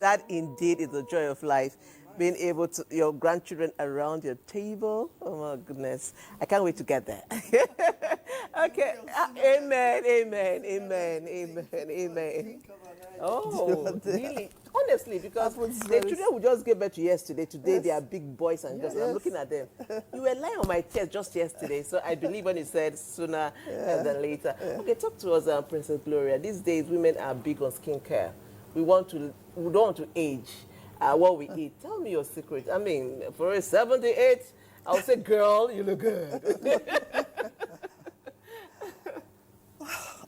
that indeed is the joy of life. Being able to, your grandchildren around your table. Oh my goodness. I can't wait to get there. Okay. Amen, amen, amen, amen, amen. Oh, really? Honestly, because the children who just gave birth to yesterday, today they are big boys and just, I'm looking at them. You were lying on my chest just yesterday, so I believe when you said sooner than later. Okay, talk to us, Princess Gloria. These days, women are big on skincare. We don't want to age. What we eat. Tell me your secret. I mean, for a 78, I'll say, girl, you look good.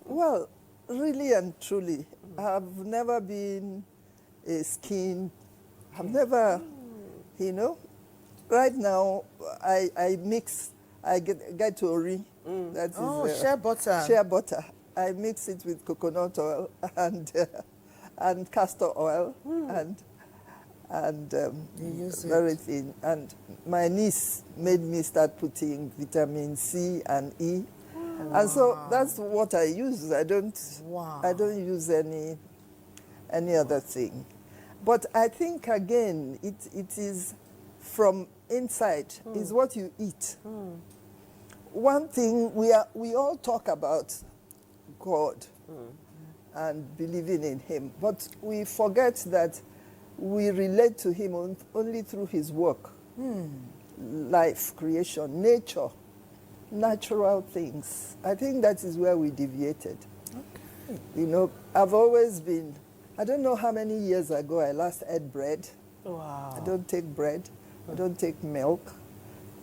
Well, really and truly, I've never been a skin. I've never, you know. Right now, I mix. I get ori. That is shea butter. Shea butter. I mix it with coconut oil and castor oil and very thin. And my niece made me start putting vitamin C and E. And so that's what I use. I don't use any other thing. But I think again it is from inside, is what you eat. One thing we all talk about God and believing in him, but we forget that we relate to him only through his work, life, creation, nature, natural things. I think that is where we deviated. Okay. You know, I've always been, I don't know how many years ago I last ate bread. Wow. I don't take bread. I don't take milk.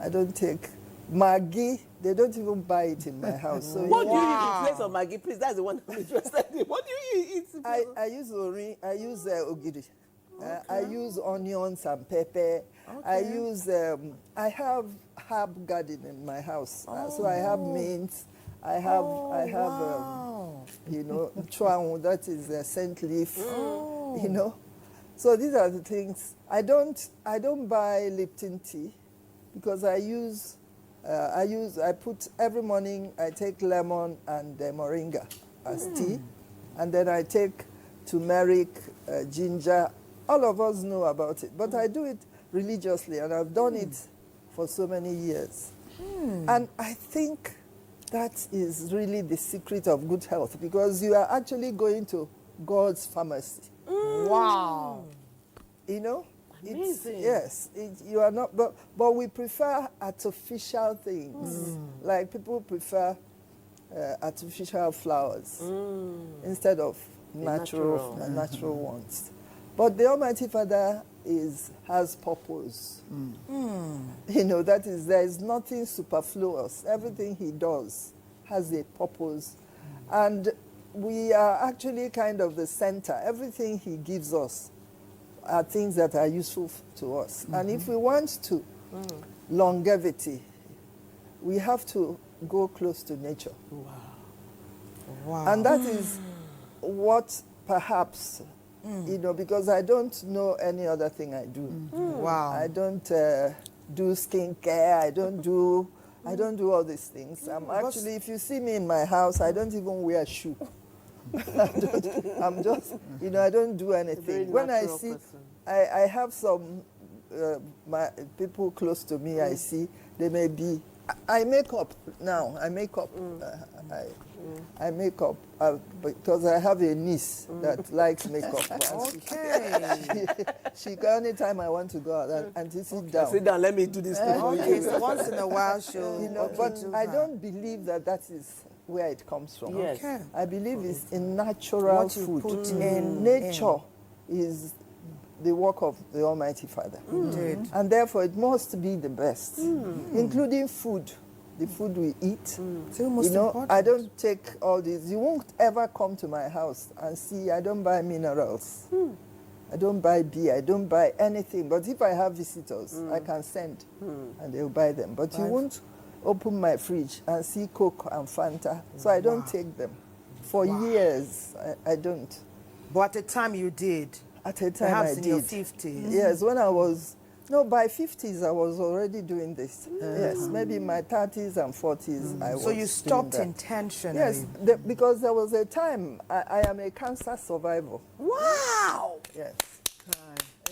I don't take Maggi. They don't even buy it in my house. So what do you eat in place of Maggi? Please, that's the one I'm interested in. What do you eat? I use ori. I use ogiri. I use onions and pepper. I use. I have herb garden in my house, so I have mint. I have. You know, chuang. That is scent leaf. You know, so these are the things. I don't buy Lipton tea because I put every morning. I take lemon and moringa as tea, and then I take turmeric, ginger. All of us know about it, but I do it religiously, and I've done it for so many years. And I think that is really the secret of good health, because you are actually going to God's pharmacy. Wow. You know? Amazing. You are not, but we prefer artificial things. Like people prefer artificial flowers instead of natural ones. But the Almighty Father has purpose. You know, that is, there is nothing superfluous. Everything he does has a purpose. And we are actually kind of the center. Everything he gives us are things that are useful to us. And if we want to longevity, we have to go close to nature. Wow. And that is what perhaps, you know, because I don't know any other thing I do. Wow. I don't do skincare. I don't do all these things. I'm actually, if you see me in my house, I don't even wear a shoe. I'm just, you know, I don't do anything. When I see, I have some my people close to me, I see, they may be, I make up now. I make up. I make up because I have a niece that likes makeup. Okay. She anytime I want to go out and to sit down. Sit down. Let me do this thing for Okay, you. so once in a while she'll. You know, but I don't believe that is where it comes from. Yes. Okay. I believe it's in natural What you food. put in. Nature is the work of the Almighty Father. Indeed. And therefore it must be the best, including food, the food we eat. So most You know, important. I don't take all these. You won't ever come to my house and see I don't buy minerals. I don't buy beer. I don't buy anything. But if I have visitors, I can send and they'll buy them. But you won't open my fridge and see Coke and Fanta. So I don't take them. For years, I don't. But at the time you did. At a time Perhaps I in did. your 50s. Yes, when I was, no, by 50s I was already doing this. Yes, maybe in my 30s and 40s I was So you doing stopped that. intentionally. Yes, because there was a time, I am a cancer survivor. Wow. Yes.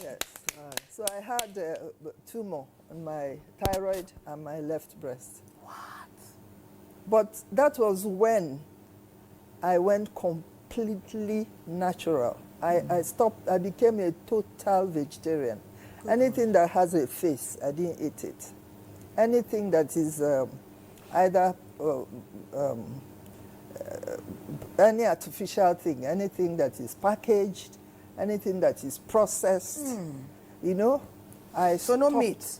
Yes. So I had a tumor on my thyroid and my left breast. What? But that was when I went completely natural. I stopped, I became a total vegetarian. Anything that has a face, I didn't eat it. Anything that is either any artificial thing, anything that is packaged, anything that is processed, you know, I So no stopped. meat?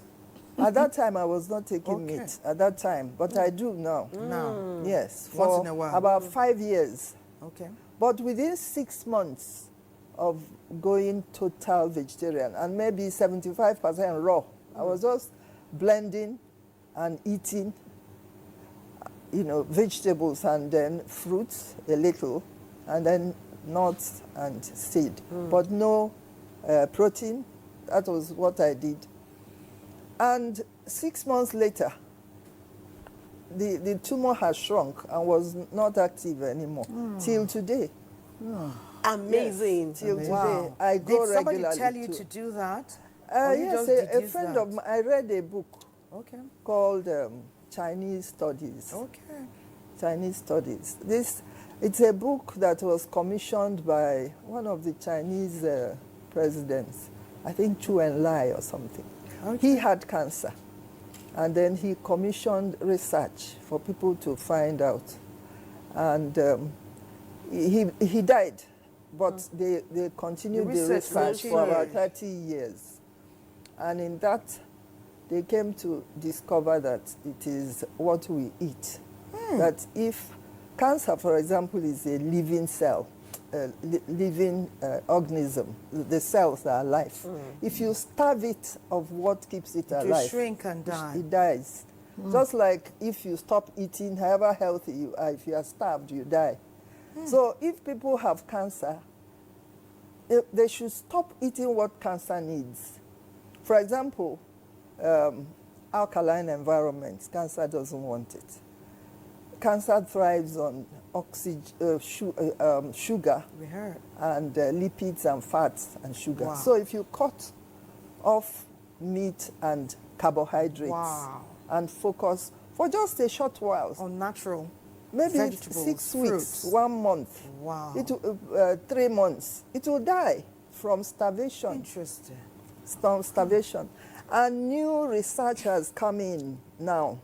At that time, I was not taking Okay. meat at that time, but I do now. No. Yes, Once for in a while. about 5 years. Okay. But within 6 months of going total vegetarian, and maybe 75% raw, I was just blending and eating, you know, vegetables and then fruits a little, and then nuts and seed, but no protein. That was what I did. And 6 months later, the tumor has shrunk and was not active anymore till today. Amazing. Yes, till today. Wow. I go Did somebody regularly tell you too. to do that? Or you Yes, just a deduced friend that? of mine, I read a book Okay. called Chinese Studies. Okay. Chinese Studies. It's a book that was commissioned by one of the Chinese presidents, I think Chu Enlai or something. Okay. He had cancer, and then he commissioned research for people to find out. And he died, but they continued the research research for about continued. 30 years. And in that, they came to discover that it is what we eat. That if cancer, for example, is a living cell, living organism, the cells are alive. If you starve it of what keeps it It will alive, shrink and die. it dies. Just like if you stop eating, however healthy you are, if you are starved, you die. So if people have cancer, they should stop eating what cancer needs. For example, alkaline environments, cancer doesn't want it. Cancer thrives on sugar We heard. and lipids and fats and sugar. Wow. So if you cut off meat and carbohydrates Wow. and focus for just a short while, On natural. maybe vegetables, 6 weeks, fruits. 1 month, Wow. 3 months, it will die from starvation. Interesting. Starvation. And new research has come in now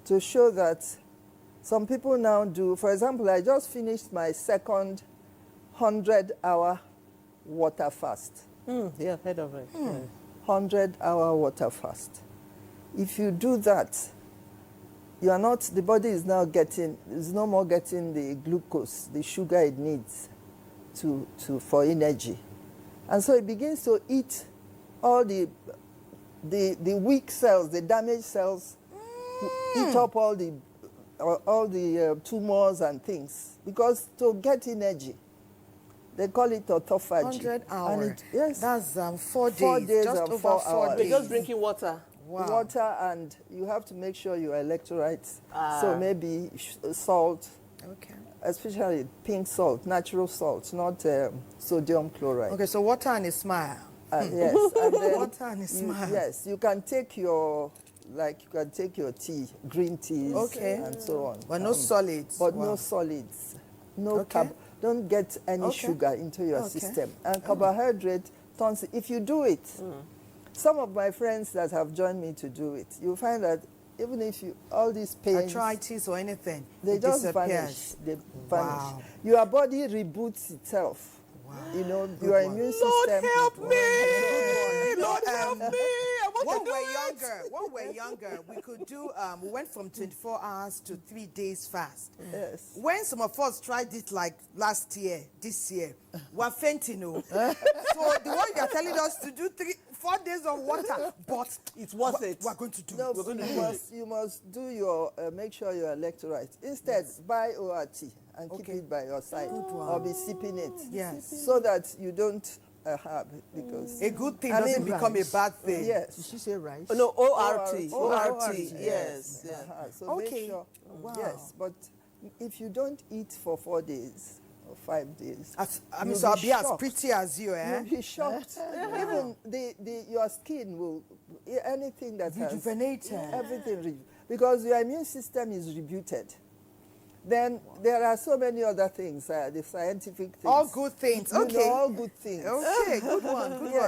to show that some people now do, for example, I just finished my second 100-hour water fast. Yeah, I've heard of it. 100-hour water fast. If you do that, you are not, the body is now getting, is no more getting the glucose, the sugar it needs for energy. And so it begins to eat all the weak cells, the damaged cells, eat up all the tumors and things, because to get energy, they call it autophagy. 100 hours. And it, yes, That's 4 days. 4 days Just and over 4 4 hours. days. We're just drinking water. Wow. water, and you have to make sure your electrolytes. So maybe salt, Okay. especially pink salt, natural salt, not sodium chloride. Okay, so water and a smile. Yes, and then Water and a smile. yes, you can take your tea, green teas, Okay. and so on. But no solids. But Wow. no solids, no Okay. Don't get any Okay. sugar into your Okay. system. And carbohydrate turns. If you do it, some of my friends that have joined me to do it, you find that even if all these pains, Arthritis or anything, they it just disappears. vanish. They vanish. Wow. Your body reboots itself. Wow. You know, Good your one. immune Lord system. help me! Lord Um, help me! I want When to do we're it. younger, we could do, we went from 24 hours to 3 days fast. Yes. When some of us tried it like last year, this year, we're fainting. So the one you're telling us to do 4 days of water, but It's worth it. we're going to do No, it. We're going to you do must, you must do your, make sure your electrolytes. Instead, buy ORT and keep Okay. it by your side, Good one. or be sipping it. Yes. So that you don't have it, because A good thing I doesn't mean, become a rice. bad thing. yes. Did she say rice? Oh, no, ORT. ORT, Yes. Yeah. So Okay. make sure. Wow. Yes, but if you don't eat for 4 days or 5 days. I mean, You'll so I'll be be as shocked. pretty as you, eh? You'll be shocked. Even your skin will, anything that has... Rejuvenated. Everything, because your immune system is rebooted. Then there are so many other things, the scientific things. All good things. You Okay. know, all good things. Okay, good one, good one.